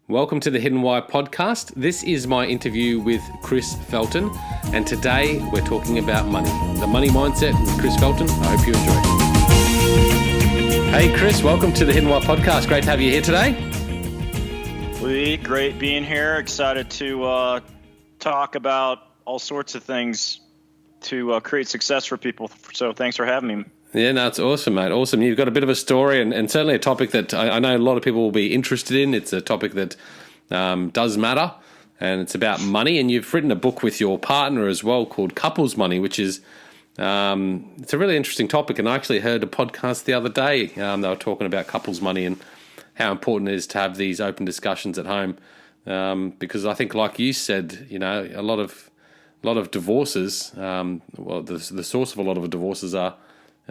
Welcome to the Hidden Why podcast. This is my interview with Chris Felton, and today we're talking about money. The money mindset with Chris Felton. I hope you enjoy. Hey Chris, welcome to the Hidden Why podcast. Great to have you here today. Lee, great being here. Excited to talk about all sorts of things to create success for people. So thanks for having me. Yeah, no, it's awesome, mate. Awesome. You've got a bit of a story and certainly a topic that I know a lot of people will be interested in. It's a topic that does matter, and it's about money. And you've written a book with your partner as well called Couples Money, which is it's a really interesting topic. And I actually heard a podcast the other day. They were talking about couples money and how important it is to have these open discussions at home. Because I think, like you said, you know, a lot of divorces. The source of a lot of divorces are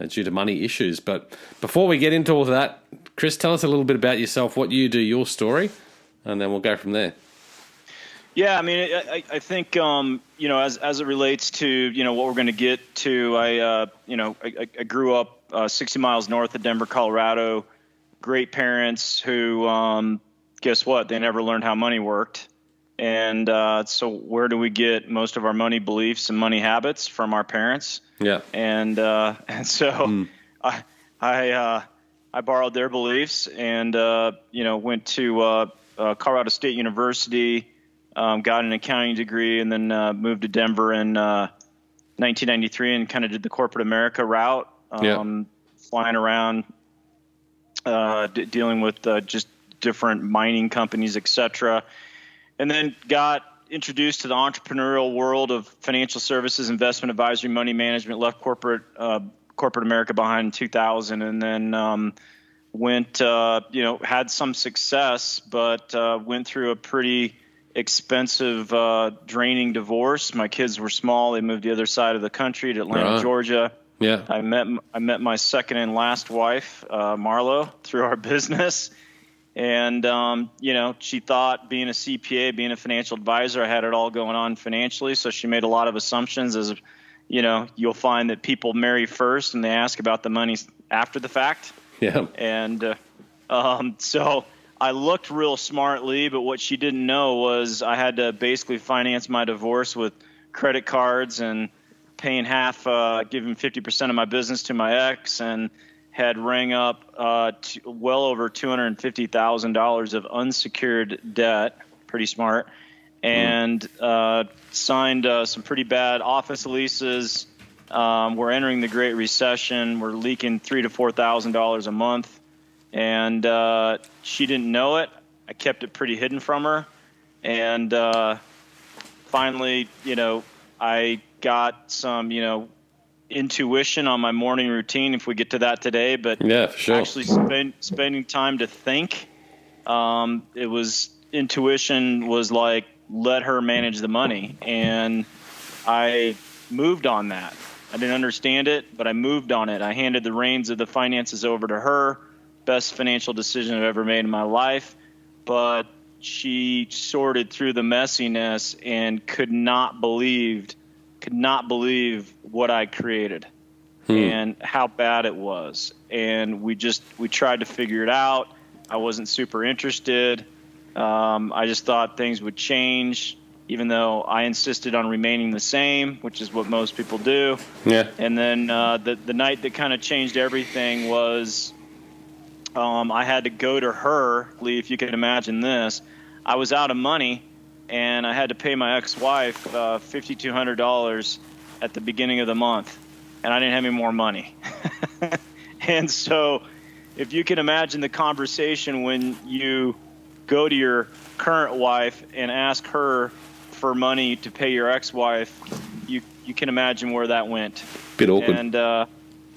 due to money issues. But before we get into all of that, Chris, tell us a little bit about yourself, what you do, your story, and then we'll go from there. Yeah, I mean, I think, you know, as it relates to, you know, what we're going to get to, I grew up 60 miles north of Denver, Colorado. Great parents who, guess what? They never learned how money worked. And so where do we get most of our money beliefs and money habits? From our parents. Yeah. And so I borrowed their beliefs and, went to Colorado State University, got an accounting degree, and then moved to Denver in 1993 and kind of did the corporate America route, flying around, dealing with just different mining companies, et cetera. And then got introduced to the entrepreneurial world of financial services, investment advisory, money management, left corporate America behind in 2000, and then went, had some success, but went through a pretty expensive, draining divorce. My kids were small. They moved to the other side of the country to Atlanta, Georgia. Yeah. I met my second and last wife, Marlo, through our business. And, she thought being a CPA, being a financial advisor, I had it all going on financially. So she made a lot of assumptions. As you know, you'll find that people marry first and they ask about the money after the fact. Yeah. And so I looked real smartly, but what she didn't know was I had to basically finance my divorce with credit cards and paying half, giving 50% of my business to my ex, and had rang up well over $250,000 of unsecured debt, pretty smart, and signed some pretty bad office leases. We're entering the Great Recession. We're leaking $3,000 to $4,000 a month, and she didn't know it. I kept it pretty hidden from her, and finally, I got some, intuition on my morning routine, if we get to that today, but yeah, for sure. Actually spending time to think. Intuition was like, let her manage the money. And I moved on that. I didn't understand it, but I moved on it. I handed the reins of the finances over to her. Best financial decision I've ever made in my life. But she sorted through the messiness and could not believe what I created and how bad it was. And we tried to figure it out. I wasn't super interested. I just thought things would change, even though I insisted on remaining the same, which is what most people do. Yeah. And then the night that kind of changed everything was I had to go to her, Lee, if you can imagine this. I was out of money, and I had to pay my ex-wife $5,200 at the beginning of the month, and I didn't have any more money. And so if you can imagine the conversation when you go to your current wife and ask her for money to pay your ex-wife, you can imagine where that went. Bit awkward. And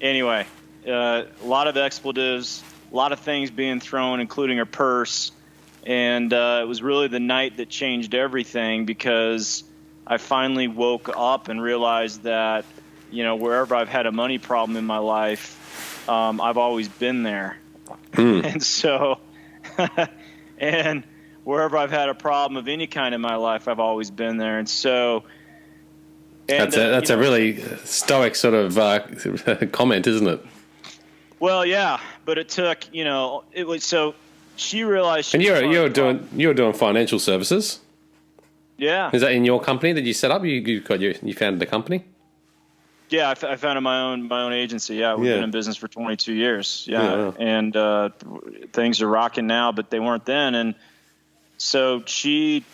anyway, a lot of expletives, a lot of things being thrown, including her purse. And it was really the night that changed everything, because I finally woke up and realized that, wherever I've had a money problem in my life, I've always been there. And so, and wherever I've had a problem of any kind in my life, I've always been there. And so, that's a really stoic sort of comment, isn't it? Well, yeah, but it took, it was so. she realized. And you're doing financial services. Yeah. Is that in your company that you set up? You founded the company? Yeah, I founded my own agency. Yeah, we've been in business for 22 years. Yeah. And things are rocking now, but they weren't then. And so she,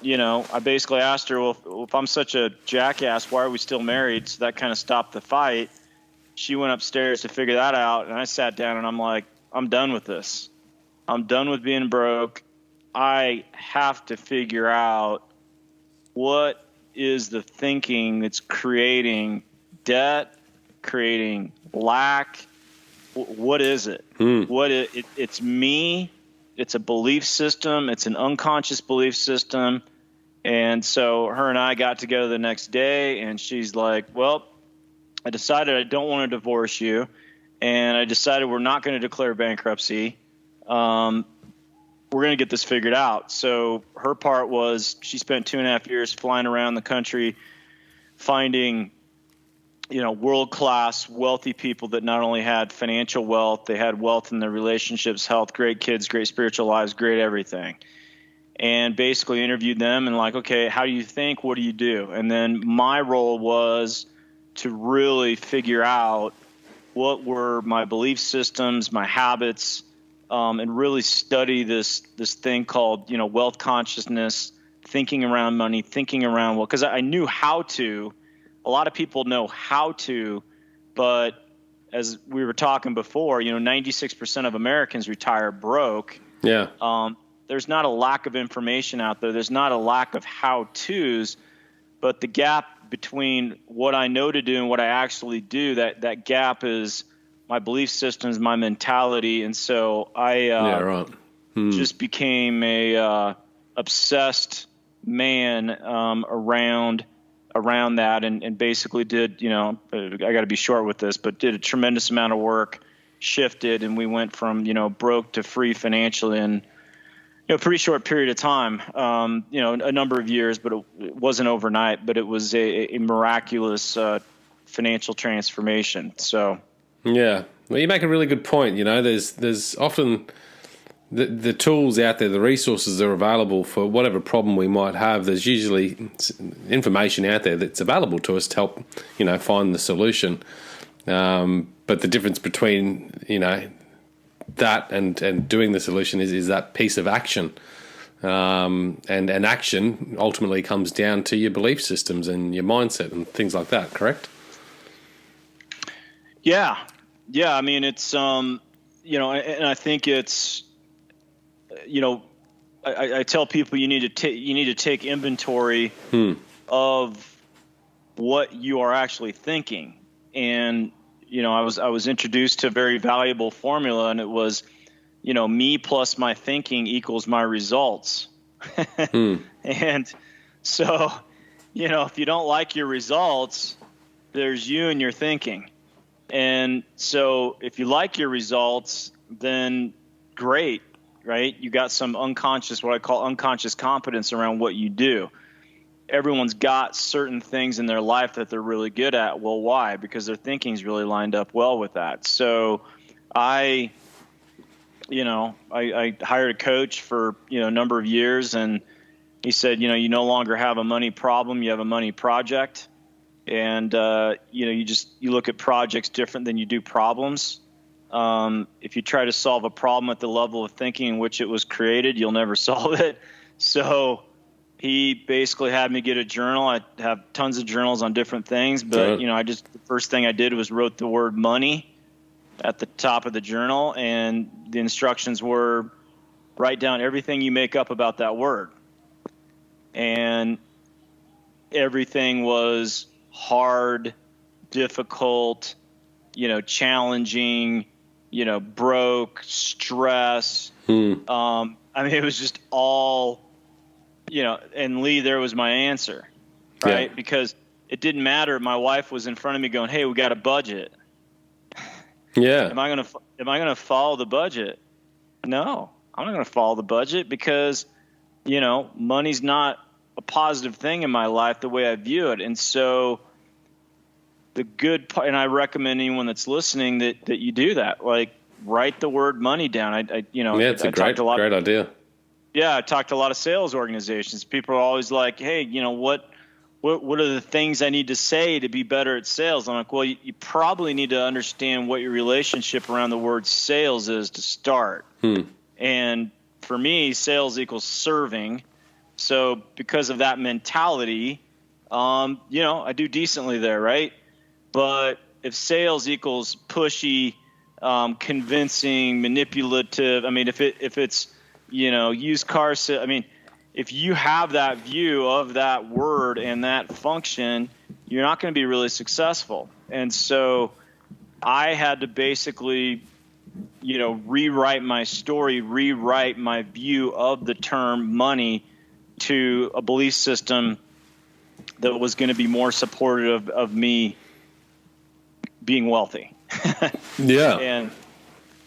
I basically asked her, well, if I'm such a jackass, why are we still married? So that kind of stopped the fight. She went upstairs to figure that out, and I sat down and I'm like, I'm done with this. I'm done with being broke. I have to figure out what is the thinking that's creating debt, creating lack. What is it? It's me. It's a belief system. It's an unconscious belief system. And so her and I got together the next day, and she's like, well, I decided I don't want to divorce you, and I decided we're not going to declare bankruptcy. We're going to get this figured out. So her part was she spent 2.5 years flying around the country finding world-class wealthy people that not only had financial wealth, they had wealth in their relationships, health, great kids, great spiritual lives, great everything. And basically interviewed them and like, okay, how do you think? What do you do? And then my role was to really figure out what were my belief systems, my habits, and really study this thing called, wealth consciousness, thinking around money, thinking around because I knew how to. A lot of people know how to, but as we were talking before, 96% of Americans retire broke. Yeah. There's not a lack of information out there. There's not a lack of how-tos, but the gap between what I know to do and what I actually do, that gap is my belief systems, my mentality. And so I just became a obsessed man around that and basically did, I got to be short with this, but did a tremendous amount of work, shifted, and we went from, broke to free financially in a pretty short period of time, a number of years, but it wasn't overnight, but it was a miraculous financial transformation. So, yeah, well, you make a really good point. There's often the tools out there, the resources are available for whatever problem we might have. There's usually information out there that's available to us to help, find the solution. But the difference between, that and doing the solution is that piece of action. And action ultimately comes down to your belief systems and your mindset and things like that, correct? Yeah. I mean, it's, and I think it's, I tell people you need to take inventory of what you are actually thinking. And, I was introduced to a very valuable formula, and it was, me plus my thinking equals my results. And so, if you don't like your results, there's you and your thinking. And so if you like your results, then great, right? You got some unconscious, what I call unconscious competence around what you do. Everyone's got certain things in their life that they're really good at. Well, why? Because their thinking's really lined up well with that. So I hired a coach for, a number of years, and he said, you no longer have a money problem, you have a money project. And, you look at projects different than you do problems. If you try to solve a problem at the level of thinking in which it was created, you'll never solve it. So he basically had me get a journal. I have tons of journals on different things, but, the first thing I did was wrote the word money at the top of the journal. And the instructions were write down everything you make up about that word. And everything was hard, difficult, challenging, broke, stress. I mean, it was just all, and Lee, there was my answer, right? Yeah. Because it didn't matter. My wife was in front of me going, hey, we got a budget. Yeah. Am I going to follow the budget? No, I'm not going to follow the budget because, money's not a positive thing in my life the way I view it. And so the good part, and I recommend anyone that's listening that you do that. Like, write the word money down. It's a great idea. Yeah, I talked to a lot of sales organizations. People are always like, hey, what are the things I need to say to be better at sales? I'm like, well, you probably need to understand what your relationship around the word sales is to start. And for me, sales equals serving. So because of that mentality, I do decently there, right? But if sales equals pushy, convincing, manipulative, if it's used car sales, if you have that view of that word and that function, you're not going to be really successful. And so I had to basically, rewrite my story, rewrite my view of the term money to a belief system that was going to be more supportive of me being wealthy. Yeah. And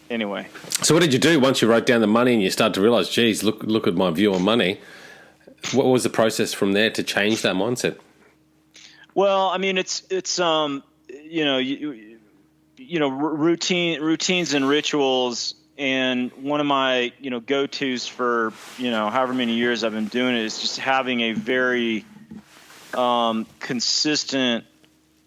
anyway. So what did you do once you wrote down the money and you started to realize, geez, look at my view on money? What was the process from there to change that mindset? Well, it's routines and rituals. And one of my, go-tos for, however many years I've been doing it is just having a very consistent,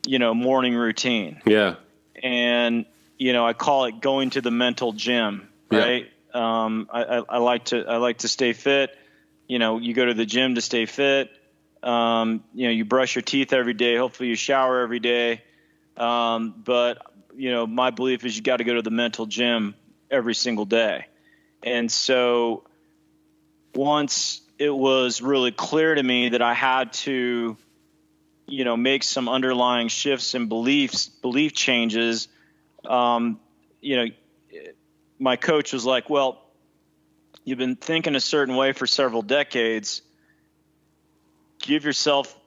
morning routine. Yeah. And, I call it going to the mental gym, right? Yeah. I like to stay fit. You go to the gym to stay fit. You brush your teeth every day. Hopefully you shower every day. But my belief is you got to go to the mental gym every single day. And so once it was really clear to me that I had to, make some underlying shifts and belief changes, my coach was like, well, you've been thinking a certain way for several decades. Give yourself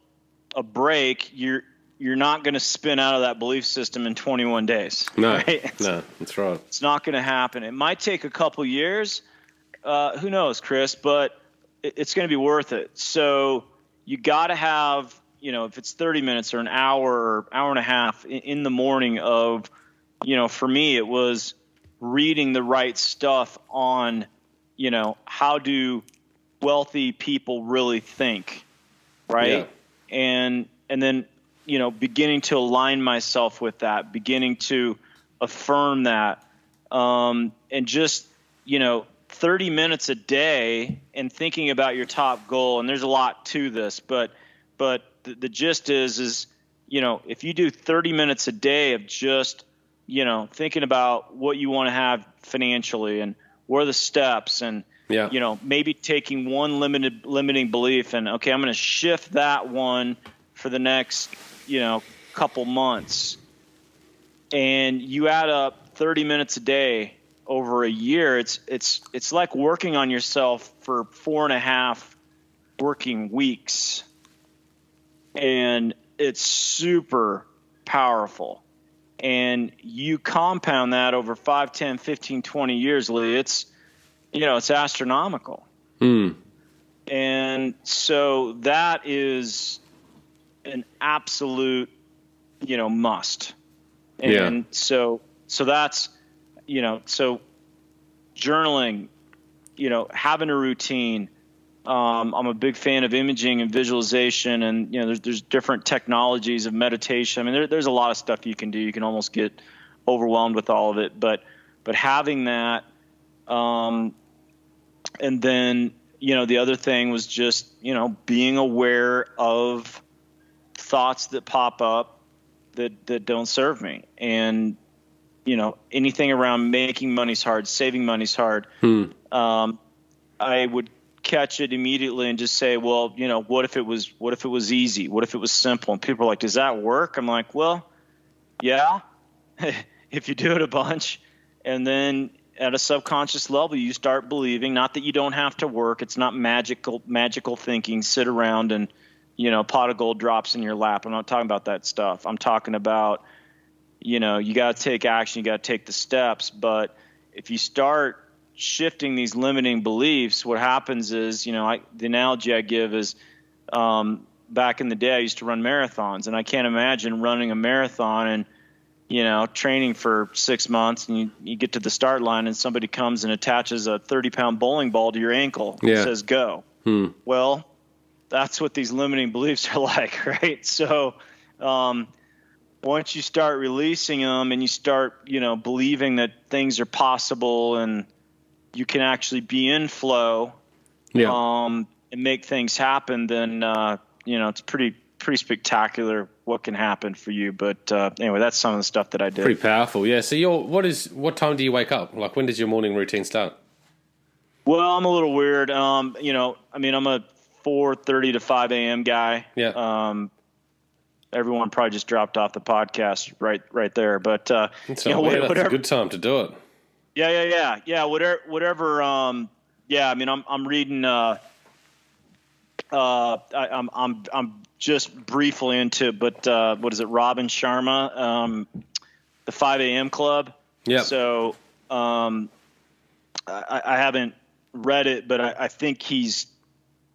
a break. You're not going to spin out of that belief system in 21 days. No, right? No, that's right. It's not going to happen. It might take a couple years. Who knows, Chris? But it's going to be worth it. So you got to have, if it's 30 minutes or an hour or hour and a half in the morning of, for me, it was reading the right stuff on, how do wealthy people really think, right? Yeah. And then, beginning to align myself with that, beginning to affirm that, and just, 30 minutes a day and thinking about your top goal. And there's a lot to this, but the gist is, if you do 30 minutes a day of just, thinking about what you want to have financially and what are the steps and, maybe taking one limiting belief and, okay, I'm going to shift that one for the next, couple months. And you add up 30 minutes a day over a year. It's like working on yourself for 4.5 working weeks. And it's super powerful. And you compound that over 5, 10, 15, 20 years, Lee, it's astronomical. And so that is an absolute, must. And so that's, so journaling, having a routine. I'm a big fan of imaging and visualization, and there's different technologies of meditation. There's a lot of stuff you can do. You can almost get overwhelmed with all of it, but having that, and then the other thing was just being aware of thoughts that pop up that don't serve me, and anything around making money's hard, saving money's hard. I would catch it immediately and just say, well, what if it was easy? What if it was simple? And people are like, does that work? I'm like, well, yeah, if you do it a bunch. And then at a subconscious level, you start believing, not that you don't have to work. It's not magical thinking, sit around and, a pot of gold drops in your lap. I'm not talking about that stuff. I'm talking about, you got to take action, you got to take the steps. But if you start shifting these limiting beliefs, what happens is, the analogy I give is, back in the day, I used to run marathons, and I can't imagine running a marathon and, training for 6 months, and you get to the start line and somebody comes and attaches a 30-pound bowling ball to your ankle and says, go. Well, that's what these limiting beliefs are like, right? So once you start releasing them and you start, believing that things are possible and you can actually be in flow and make things happen, then, it's pretty spectacular what can happen for you. But anyway, that's some of the stuff that I did. Pretty powerful, yeah. So what time do you wake up? Like, when does your morning routine start? Well, I'm a little weird. I'm a 4:30 to 5 a.m. guy. Yeah. Everyone probably just dropped off the podcast right there. But that's a good time to do it. Yeah. Whatever. I'm reading. I'm just briefly into, but what is it? Robin Sharma, the 5 a.m. Club. Yeah. So I haven't read it, but I think he's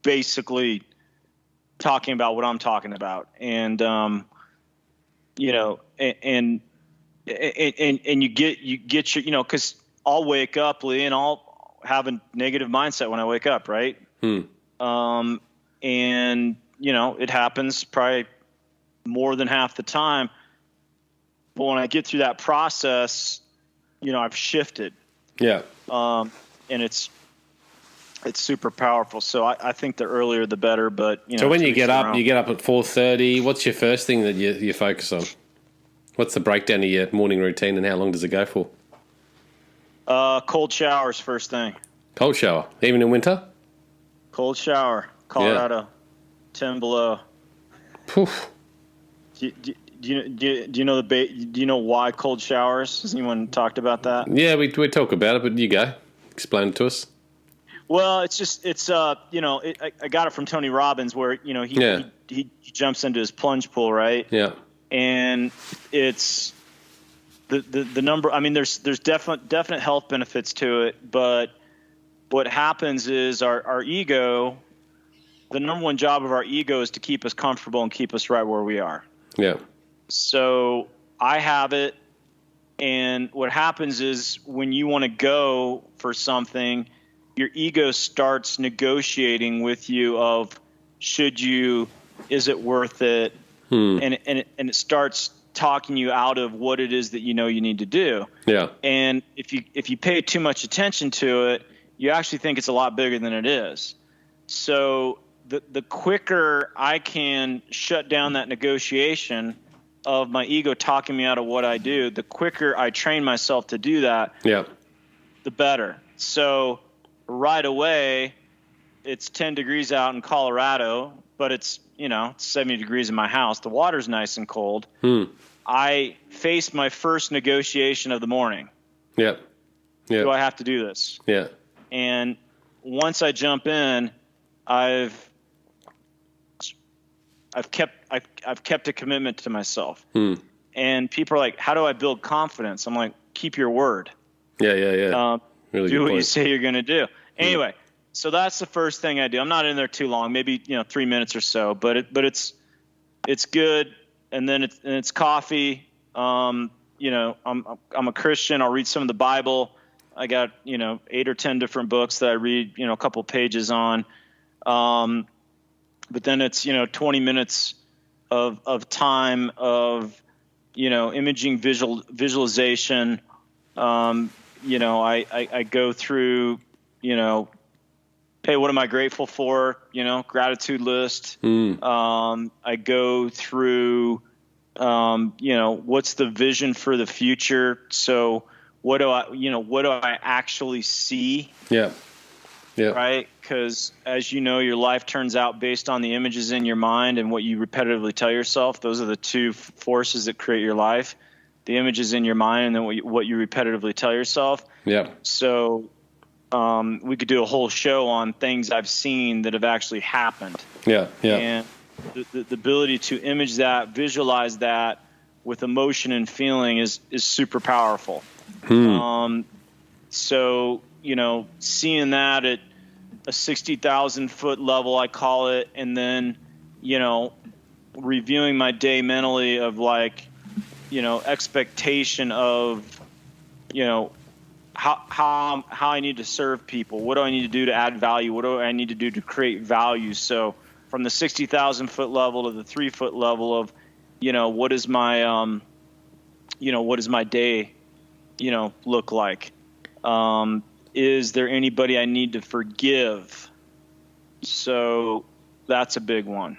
basically talking about what I'm talking about, and and you get your, because I'll wake up, Lee, and I'll have a negative mindset when I wake up, right? And it happens probably more than half the time. But when I get through that process, I've shifted. Yeah. And it's super powerful. So I think the earlier the better. But so when you get up at 4:30. What's your first thing that you focus on? What's the breakdown of your morning routine, and how long does it go for? Cold showers first thing. Cold shower, even in winter? Cold shower, Colorado, 10 below. Poof. Do you know why cold showers? Has anyone talked about that? Yeah, we talk about it, but you go. Explain it to us. Well, I got it from Tony Robbins, where he jumps into his plunge pool, right? Yeah. And it's the number. I mean, there's definite health benefits to it, but what happens is our ego. The number one job of our ego is to keep us comfortable and keep us right where we are. Yeah. So I have it, and what happens is when you want to go for something, your ego starts negotiating with you of is it worth it? And it starts talking you out of what it is that you need to do. Yeah. And if you pay too much attention to it, you actually think it's a lot bigger than it is. So the quicker I can shut down that negotiation of my ego talking me out of what I do, the quicker I train myself to do that, the better. So right away, it's 10 degrees out in Colorado, but it's 70 degrees in my house. The water's nice and cold. I face my first negotiation of the morning. Yeah. Do I have to do this? Yeah. And once I jump in, I've kept a commitment to myself. And people are like, how do I build confidence? I'm like, keep your word. Yeah. Really do what you say you're going to do. Anyway, so that's the first thing I do. I'm not in there too long, maybe 3 minutes or so, but it's good. And then it's coffee. I'm a Christian. I'll read some of the Bible. I got 8 or 10 different books that I read a couple pages on. But then it's 20 minutes of time of imaging, visualization. I go through hey, what am I grateful for? Gratitude list. I go through what's the vision for the future? So what do I actually see? Yeah. Right? Because as your life turns out based on the images in your mind and what you repetitively tell yourself. Those are the two forces that create your life: the images in your mind and then what you repetitively tell yourself. Yeah. So we could do a whole show on things I've seen that have actually happened. Yeah. And the ability to image that, visualize that with emotion and feeling is super powerful. So seeing that at a 60,000 foot level, I call it, and then reviewing my day mentally of like, expectation of, how I need to serve people. What do I need to do to add value? What do I need to do to create value? So from the 60,000 foot level to the 3 foot level of, what is my, what does my day, look like? Is there anybody I need to forgive? So that's a big one.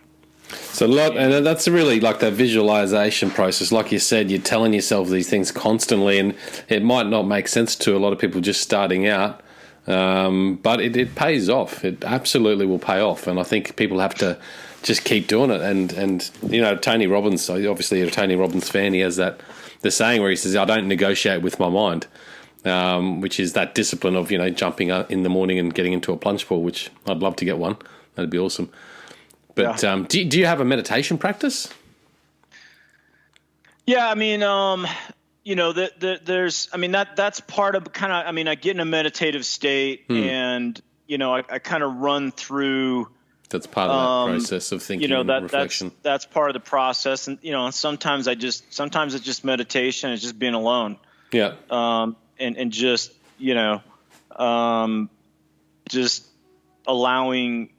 So and that's really like that visualization process. Like you said, you're telling yourself these things constantly, and it might not make sense to a lot of people just starting out, but it pays off. It absolutely will pay off, and I think people have to just keep doing it. And Tony Robbins, obviously you're a Tony Robbins fan. He has the saying where he says, "I don't negotiate with my mind," which is that discipline of jumping up in the morning and getting into a plunge pool, which I'd love to get one. That'd be awesome. But do you have a meditation practice? Yeah, I mean, that's part of kind of, I get in a meditative state and, I kind of run through. That's part of that process of thinking and reflection. That's part of the process. And, sometimes it's just meditation. It's just being alone. Yeah. And just, just allowing,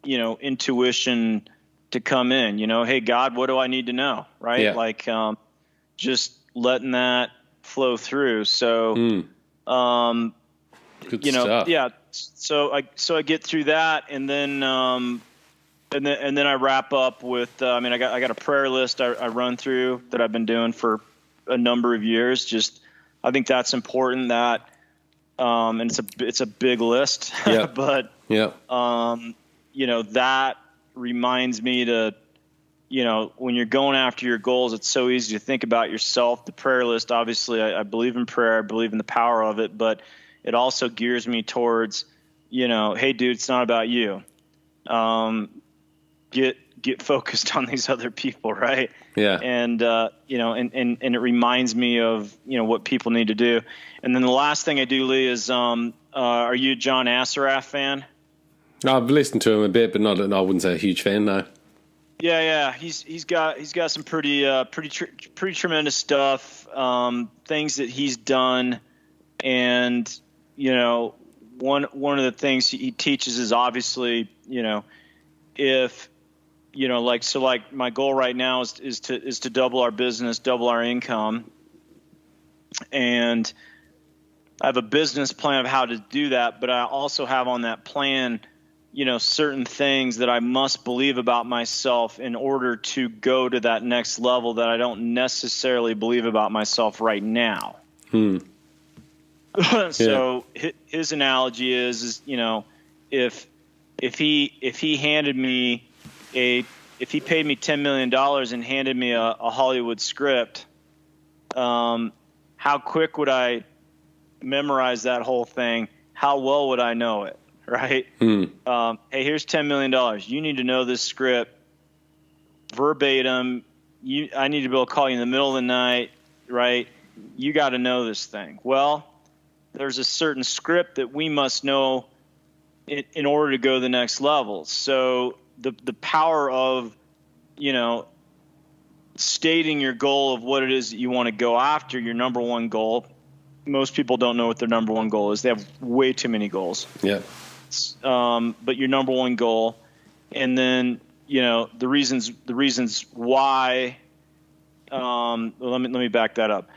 intuition to come in, hey, God, what do I need to know? Right. Yeah. Like, just letting that flow through. So, good stuff. Yeah. So I get through that and then I wrap up with, I got a prayer list I run through that I've been doing for a number of years. Just, I think that's important that, and it's a big list, yeah. but, yeah. That reminds me to, when you're going after your goals, it's so easy to think about yourself. The prayer list, obviously, I believe in prayer. I believe in the power of it, but it also gears me towards, hey, dude, it's not about you. Get focused on these other people, right? Yeah. And, and it reminds me of, what people need to do. And then the last thing I do, Lee, is are you a John Assaraf fan? I've listened to him a bit, but I wouldn't say a huge fan, no. Yeah. He's got some pretty tremendous stuff, things that he's done. And, one of the things he teaches is obviously, if, like my goal right now is to double our business, double our income. And I have a business plan of how to do that, but I also have on that plan, certain things that I must believe about myself in order to go to that next level that I don't necessarily believe about myself right now. So his analogy is if he handed me if he paid me $10 million and handed me a Hollywood script, how quick would I memorize that whole thing? How well would I know it? Right. Hey, here's $10 million. You need to know this script verbatim. I need to be able to call you in the middle of the night. Right. You got to know this thing. Well, there's a certain script that we must know in order to go to the next level. So the power of, stating your goal of what it is that you want to go after, your number one goal. Most people don't know what their number one goal is. They have way too many goals. Yeah. But your number one goal, and then the reasons why. Let me back that up.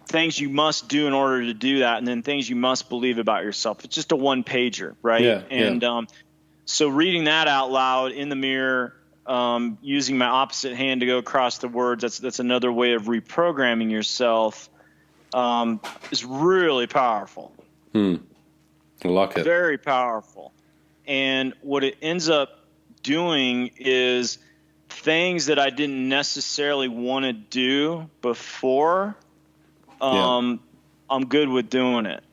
Things you must do in order to do that, and then things you must believe about yourself. It's just a one pager, right? Yeah. And so reading that out loud in the mirror, using my opposite hand to go across the words. That's another way of reprogramming yourself. Is really powerful. I like it. Very powerful. And what it ends up doing is things that I didn't necessarily want to do before, I'm good with doing it.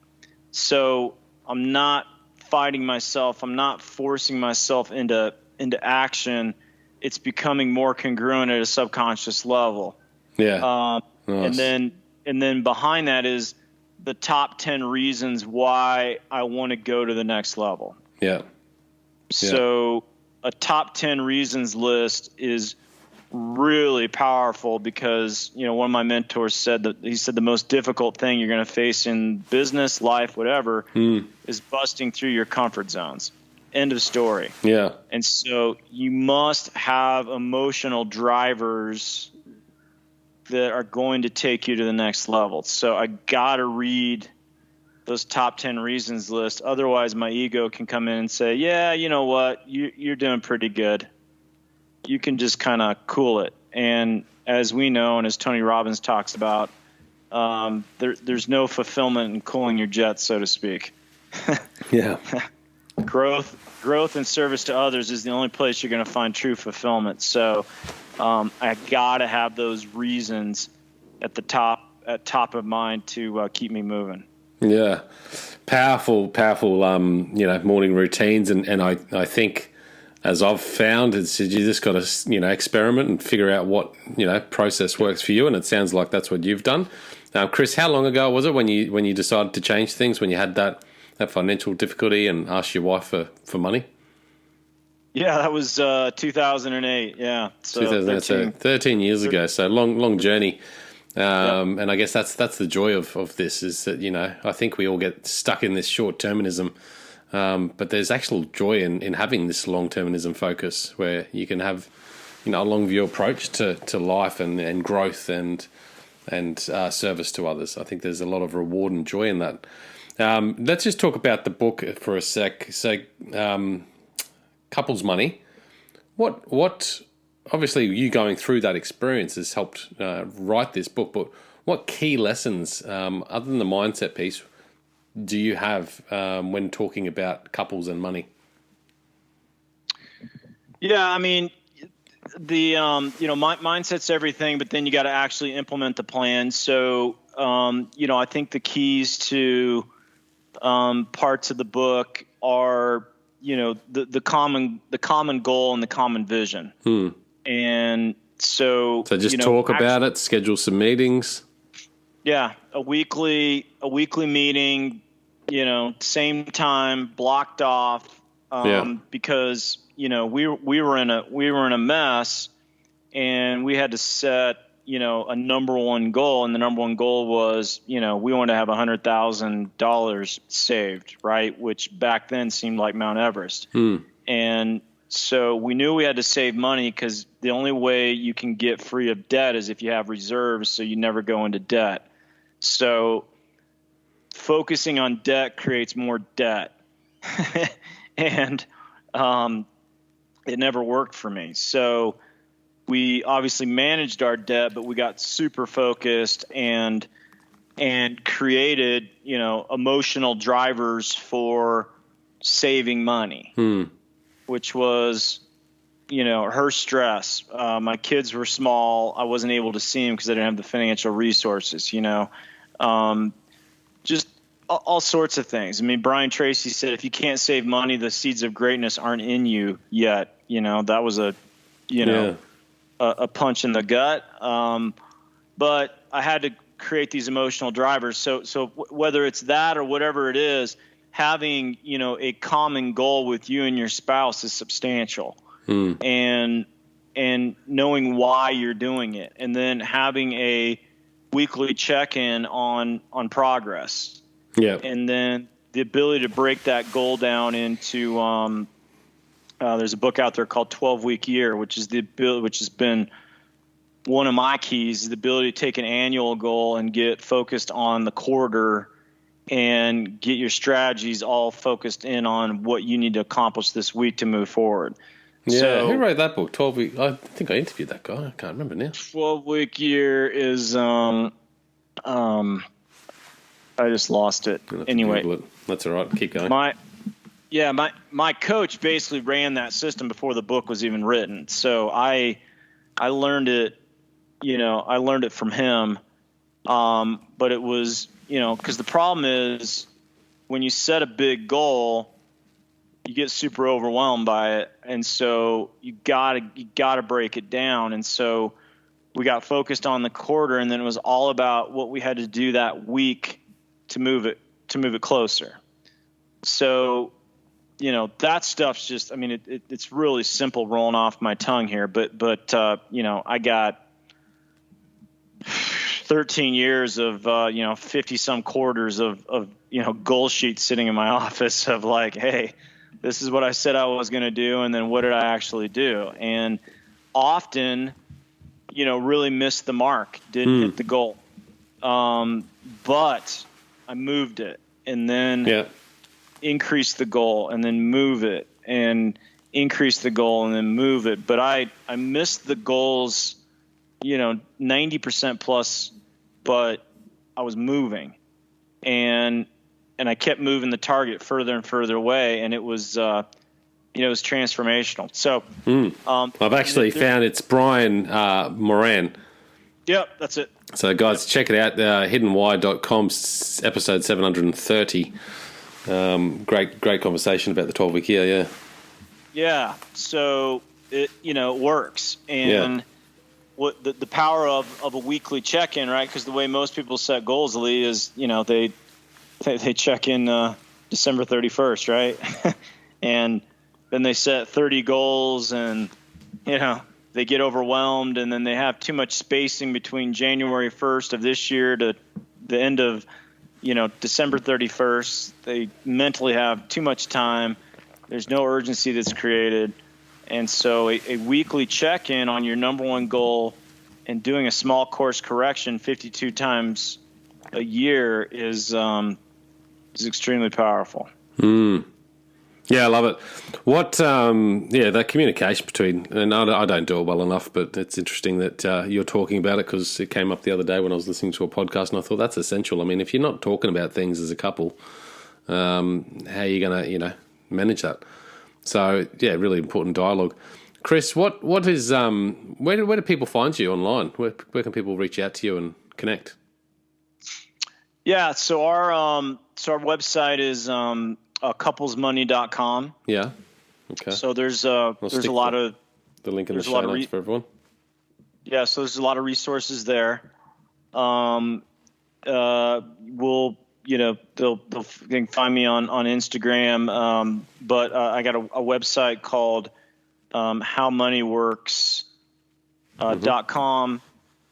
So I'm not fighting myself. I'm not forcing myself into action. It's becoming more congruent at a subconscious level. Yeah. Nice. And then behind that is the top 10 reasons why I want to go to the next level. Yeah. So a top 10 reasons list is really powerful because, one of my mentors said that he said the most difficult thing you're going to face in business, life, whatever, is busting through your comfort zones. End of story. Yeah. And so you must have emotional drivers that are going to take you to the next level. So I got to read those top 10 reasons list. Otherwise, my ego can come in and say, yeah, you know what? You're doing pretty good. You can just kind of cool it. And as we know, and as Tony Robbins talks about, there's no fulfillment in cooling your jets, so to speak. Yeah. Growth and service to others is the only place you're going to find true fulfillment. So I got to have those reasons at top of mind to keep me moving. Yeah. Powerful, morning routines. And I think, as I've found, it's you just got to, experiment and figure out what, process works for you. And it sounds like that's what you've done. Chris, how long ago was it when you decided to change things, when you had that financial difficulty and asked your wife for money? Yeah, that was 2008. Yeah, so 13 years ago. So long journey. And I guess that's the joy of this, is that, I think we all get stuck in this short-termism, but there's actual joy in having this long-termism focus where you can have, a long-view approach to life and growth and service to others. I think there's a lot of reward and joy in that. Let's just talk about the book for a sec. So, Couples Money. What obviously you going through that experience has helped write this book, but what key lessons, other than the mindset piece, do you have when talking about couples and money? Yeah, I mean, the mindset's everything, but then you got to actually implement the plan. So, I think the keys to parts of the book are, the common goal and the common vision. And so just talk about it, schedule some meetings. Yeah. A weekly meeting, same time, blocked off, because, we were in a mess, and we had to set, a number one goal. And the number one goal was, we wanted to have $100,000 saved, right? Which back then seemed like Mount Everest. And so we knew we had to save money, because the only way you can get free of debt is if you have reserves, so you never go into debt. So focusing on debt creates more debt. And it never worked for me. So we obviously managed our debt, but we got super focused and created, emotional drivers for saving money, which was, her stress. My kids were small. I wasn't able to see them because I didn't have the financial resources, just all sorts of things. I mean, Brian Tracy said, if you can't save money, the seeds of greatness aren't in you yet. That was a punch in the gut. But I had to create these emotional drivers. So whether it's that or whatever it is, having, a common goal with you and your spouse is substantial. And knowing why you're doing it, and then having a weekly check-in on progress. Yeah. And then the ability to break that goal down into there's a book out there called 12-Week Year, which has been one of my keys, the ability to take an annual goal and get focused on the quarter and get your strategies all focused in on what you need to accomplish this week to move forward. Yeah, so, who wrote that book? 12-Week. I think I interviewed that guy. I can't remember now. 12-Week Year is I just lost it. Anyway, that's all right. Keep going. My coach basically ran that system before the book was even written. So I learned it, I learned it from him. But it was, because the problem is when you set a big goal, you get super overwhelmed by it. And so you gotta break it down. And so we got focused on the quarter, and then it was all about what we had to do that week to move it closer. So that stuff's just, I mean, it's really simple rolling off my tongue here, but I got 13 years of, 50 some quarters of goal sheets sitting in my office of like, hey, this is what I said I was going to do. And then what did I actually do? And often, really missed the mark, didn't hit the goal. But I moved it and then increase the goal and then move it and increase the goal and then move it. But I missed the goals, 90% plus, but I was moving and I kept moving the target further and further away. And it was, it was transformational. So, I've actually found it's Brian Moran. Yep. That's it. So guys, check it out. hiddenwhy.com, episode 730. Great conversation about the 12-week year. Yeah. Yeah. So it works. And what the power of a weekly check-in, right? Because the way most people set goals, Lee, is, they check in December 31st, right? And then they set 30 goals and, they get overwhelmed, and then they have too much spacing between January 1st of this year to the end of, December 31st. They mentally have too much time. There's no urgency that's created. And so a weekly check-in on your number one goal and doing a small course correction 52 times a year is extremely powerful. Yeah, I love it. What, that communication between, and I don't do it well enough, but it's interesting that you're talking about it because it came up the other day when I was listening to a podcast and I thought that's essential. I mean, if you're not talking about things as a couple, how are you going to, manage that? So, yeah, really important dialogue. Chris, what is, where do people find you online? Where can people reach out to you and connect? Yeah, so our website is couplesmoney.com. Yeah. Okay. So there's a lot of the link in the show notes for everyone. Yeah, so there's a lot of resources there. We'll they can find me on Instagram. But I got a website called howmoneyworks.com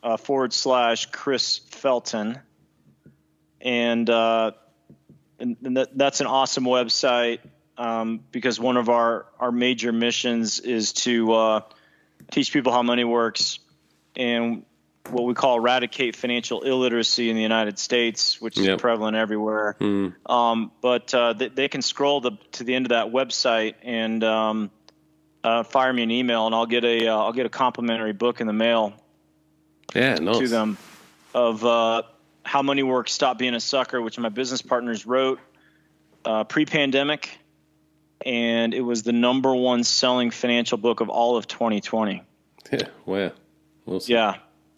/Chris Felton. And that's an awesome website because one of our major missions is to teach people how money works and what we call eradicate financial illiteracy in the United States, which is prevalent everywhere. But they can scroll to the end of that website and fire me an email, and I'll get a complimentary book in the mail. Yeah, nice. To them of How Money Works, Stop Being a Sucker, which my business partners wrote pre-pandemic, and it was the number one selling financial book of all of 2020. Yeah, wow. Awesome. Yeah.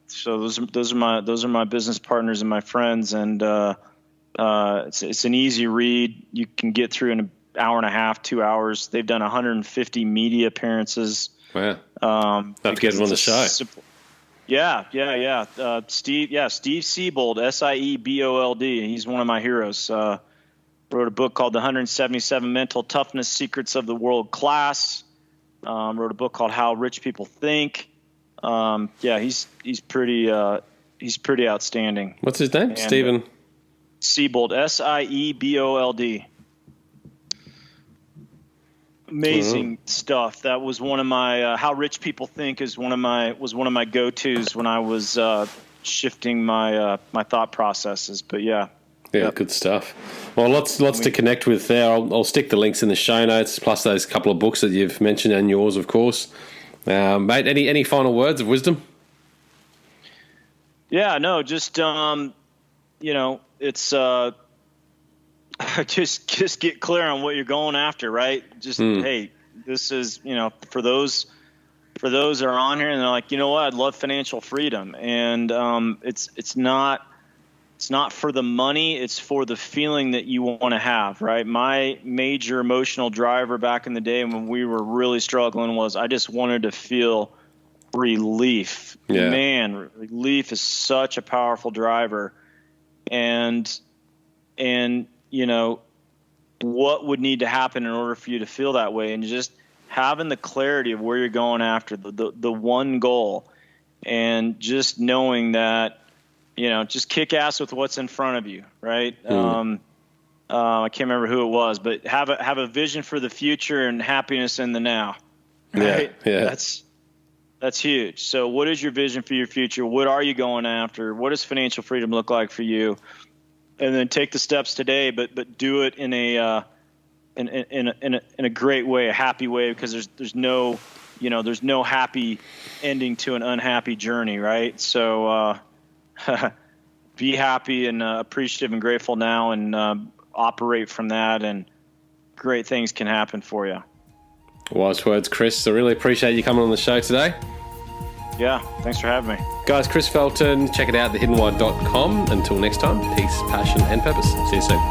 So those are my business partners and my friends, and it's an easy read. You can get through in an hour and a half, 2 hours. They've done 150 media appearances. Wow. Have to get them on the show. Yeah. Steve Siebold, Siebold. He's one of my heroes. Wrote a book called The 177 Mental Toughness Secrets of the World Class. Wrote a book called How Rich People Think. He's pretty outstanding. What's his name? Stephen Siebold, Siebold. Amazing stuff. That was one of my How Rich People Think was one of my go-tos when I was shifting my thought processes. But yeah, good stuff. Well, lots to connect with there. I'll stick the links in the show notes, plus those couple of books that you've mentioned and yours, of course. Mate, any final words of wisdom? Yeah, no, just it's just get clear on what you're going after, right? Just hey, this is for those that are on here and they're like, what, I'd love financial freedom, and it's not for the money, it's for the feeling that you want to have, right? My major emotional driver back in the day when we were really struggling was I just wanted to feel relief. Yeah. Man, relief is such a powerful driver. And what would need to happen in order for you to feel that way, and just having the clarity of where you're going after the one goal, and just knowing that, just kick ass with what's in front of you, right? I can't remember who it was, but have a vision for the future and happiness in the now. Right? Yeah. That's huge. So what is your vision for your future? What are you going after? What does financial freedom look like for you? And then take the steps today, but do it in a great way, a happy way, because there's no happy ending to an unhappy journey, right? So be happy and appreciative and grateful now, and operate from that, and great things can happen for you. Wise words, Chris. I really appreciate you coming on the show today. Yeah, thanks for having me. Guys, Chris Felton, check it out, thehiddenwhy.com. Until next time, peace, passion, and purpose. See you soon.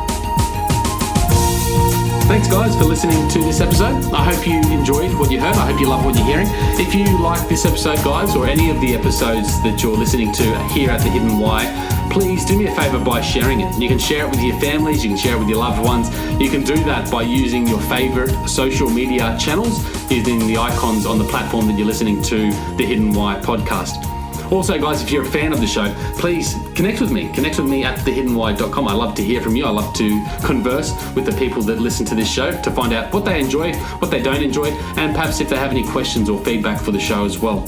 Thanks, guys, for listening to this episode. I hope you enjoyed what you heard. I hope you love what you're hearing. If you like this episode, guys, or any of the episodes that you're listening to here at The Hidden Why, please do me a favor by sharing it. You can share it with your families, you can share it with your loved ones. You can do that by using your favorite social media channels, using the icons on the platform that you're listening to The Hidden Why podcast. Also, guys, if you're a fan of the show, please connect with me. Connect with me at thehiddenwhy.com. I love to hear from you. I love to converse with the people that listen to this show to find out what they enjoy, what they don't enjoy, and perhaps if they have any questions or feedback for the show as well.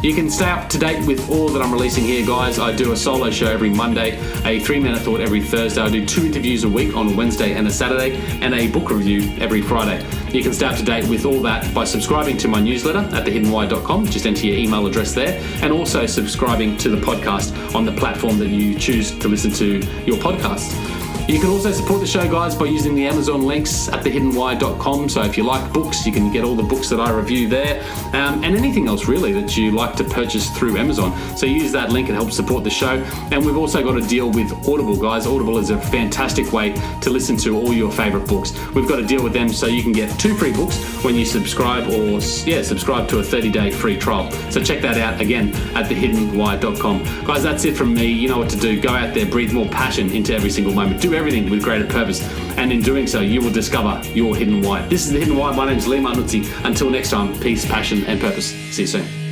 You can stay up to date with all that I'm releasing here, guys. I do a solo show every Monday, a 3-minute thought every Thursday. I do 2 interviews a week on Wednesday and a Saturday, and a book review every Friday. You can stay up to date with all that by subscribing to my newsletter at thehiddenwhy.com. Just enter your email address there, and also subscribing to the podcast on the platform that you choose to listen to your podcast. You can also support the show, guys, by using the Amazon links at thehiddenwhy.com. So if you like books, you can get all the books that I review there, and anything else really that you like to purchase through Amazon. So use that link and help support the show. And we've also got a deal with Audible, guys. Audible is a fantastic way to listen to all your favorite books. We've got a deal with them so you can get 2 free books when you subscribe, or subscribe to a 30-day free trial. So check that out again at thehiddenwhy.com. Guys, that's it from me. You know what to do. Go out there, breathe more passion into every single moment. Do everything with greater purpose, and in doing so you will discover your hidden why. This is The Hidden Why. My name is Lee Martinuzzi. Until next time, peace, passion, and purpose. See you soon.